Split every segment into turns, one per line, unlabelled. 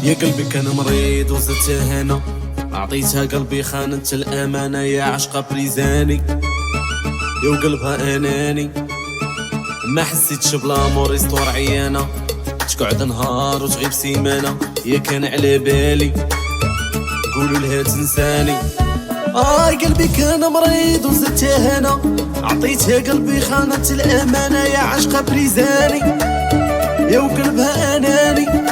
يا قلبي كان مريض وزدتها هنا، عطيتها قلبي خانت الامانه يا عشقة بريزاني، يا وقلبها اناني ما حسيتش بلامور يستور عيانه، تقعد نهار وتغيب سيمانه يا كان على بالي قولوا لها تنساني. قلبي كان مريض وزدتها هنا، عطيتها قلبي خانت الامانه يا عشقة بريزاني، يا وقلبها اناني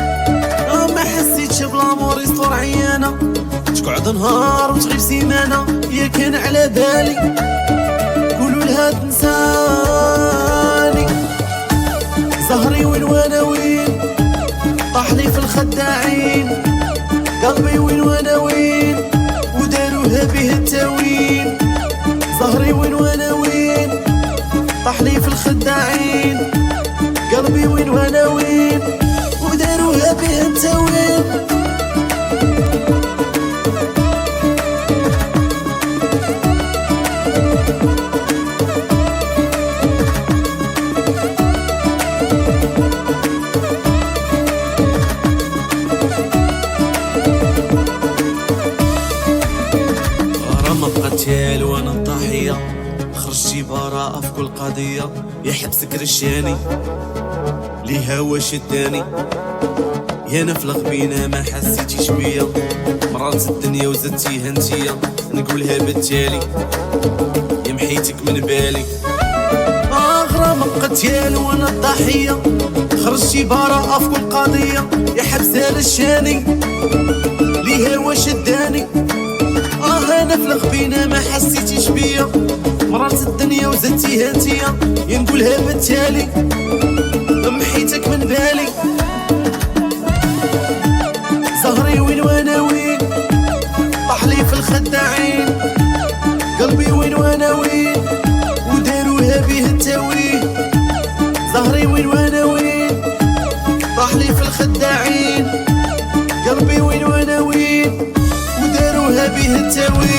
ما حسيتش بلامور يستور عيانه، تقعد نهار وتغيب سيمانه يا كان على بالي قولوا لها تنساني. زهري وين وانا وين طاح لي في الخداعين، قلبي وين وانا وين وداروها به التاوين. زهري وين وانا وين طاح لي في الخداعين، قلبي وين وانا وين وداروها به التاوين. قتال وانا الضحية، خرجتي براءة في كل قضية يا حبسك رشاني ليها واش شداني، يا انا في الغبينة ما حسيتيش بيا، مرات الدنيا وزدتيها انتيا نقولها بالتالي يا محيتك من بالي. غرام قتال وانا الضحية، خرجتي براءة في كل قضية يا حبسها رشاني ليها واش شداني، انا في الغبينة ما حسيتيش بيا، مرات الدنيا وزدتيها انتيا يا نقولها بالتالي محيتك من بالي. زهري وين وانا وين طاح لي في الخداعين، قلبي وين وانا وين وداروها به التاوين. زهري وين وانا وين طاح لي في الخداعين، قلبي وين وانا وين وداروها به التاوين.